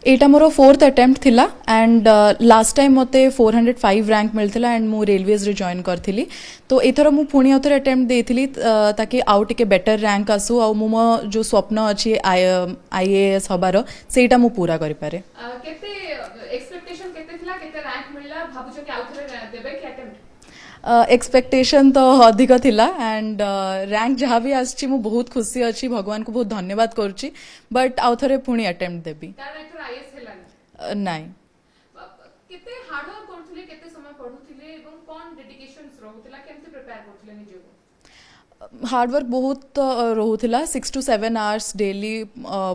एटा मोर 4th attempt थिला and last time मते 405 rank मिलथिला and मु रेलवेज रे जॉइन करथिली तो एथर मु पुणी अथर अटेम्प्ट देथिली ताकि आउ टिके बेटर रैंक आसु आ मु जो स्वप्न अछि आईएएस हबार सेटा मु पूरा करि पारे। केते एक्सपेक्टेशन केते थिला केते रैंक मिलला भाबुछ कि आउथरे देबे कि अटेम्प्ट एक्सपेक्टेशन तो अधिक थिला एंड रैंक जहाँ भी आछि मु बहुत खुशी अच्छी भगवान को बहुत धन्यवाद करुच्ची बट आउ थरे पुणी अटेम्प्ट देबी नाई केते हार्ड वर्क करथुले केते समय पढुथिले एवं कोन डेडिकेशंस रहुथिला केमते प्रिपेयर करथुले निजो हार्ड वर्क बहुत रहुथिला 6 to 7 आवर्स डेली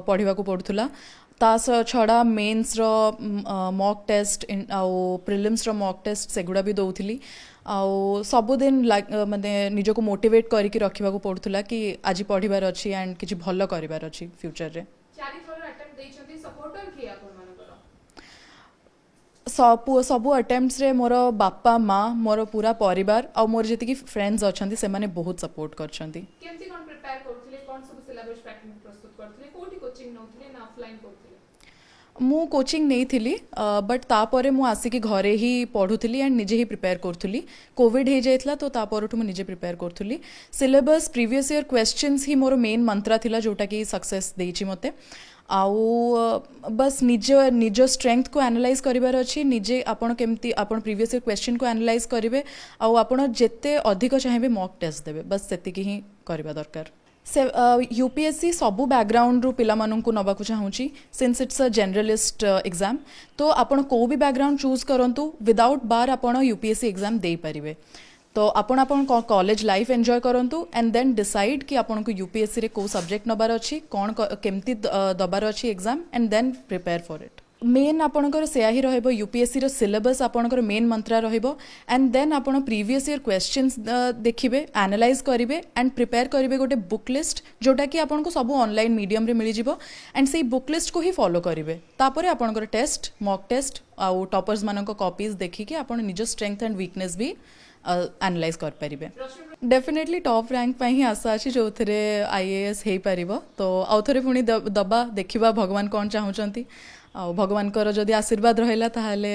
पढ़िबा को पड़ुथिला ता छड़ा मेन्स रो मॉक टेस्ट आउ प्रिलिम्स रो मॉक टेस्ट सेगुड़ा भी दउथिली आउ सबुदिन माने निजको मोटिवेट करके रखा पड़ूला कि आज पढ़ार अच्छी एंड किसी भल कर फ्यूचर रे सबू अटेम्प्ट्स रे मोर बापा माँ मोर पूरा परिवार आ मोर जी फ्रेंड्स अच्छा से माने बहुत सपोर्ट करछंती। मु कोचिंग नहीं थी बट तापर मु आसिक घरे ही पढ़ुली एंड निजे ही प्रिपेयर करूली कोविड हो जाता तो तापर मु निजे प्रिपेयर करूली सिलेबस प्रीवियस ईयर क्वेश्चंस ही मोर मेन मंत्रा थिला जोटा कि सक्सेस देछि मते आउ बस निज स्ट्रेंथ को एनालाइज करिवार अछि निजे आपण केमती आपण प्रीवियस ईयर क्वेश्चन को एनालाइज करिवे आउ आपण जेते अधिक चाहिए मॉक टेस्ट देबे बस सेतिकी ही करबा दरकार। से यूपीएससी सबू बैकग्राउंड रू पिला माननकु नबाकु चाहूची since it's a generalist exam तो आपण को भी बैकग्राउंड चूज करंतु विदाउट बार आपण यूपीएससी एग्जाम दे परिवे तो आपण कॉलेज लाइफ एंजॉय करंतु एंड देन डिसाइड कि आपण को यूपीएससी रे को सब्जेक्ट नबार अछि कोन केमती दबार अछि exam and then prepare for it. Main आपणकर सेया ही रहइबो यूपीएससी रो सिलेबस आपणकर मेन मंत्रा रहइबो एंड देन आपण प्रीवियस ईयर क्वेश्चंस देखिबे एनालाइज करिवे एंड प्रिपेयर करिवे गोटे बुक लिस्ट जोटा कि आपण को सब ऑनलाइन मीडियम रे मिली जिवो एंड सेही बुक लिस्ट को ही फॉलो करिवे तापरे आपणकर टेस्ट मॉक टेस्ट आउ टॉपर्स मानक कॉपीज देखि कि आपण निज स्ट्रेंथ एंड वीकनेस भी एनालाइज कर पारिबे। डेफिनेटली टॉप रैंक पे ही आशा अच्छी जो थे आईएएस हो पार तो आउ थे पुणी दबा देखा भगवान कौन चाहूँगी आ भगवान जदि आशीर्वाद रहा ताहले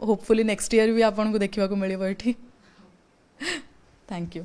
होपफुली नेक्स्ट ईयर भी आपको देखा मिले ये। Thank you.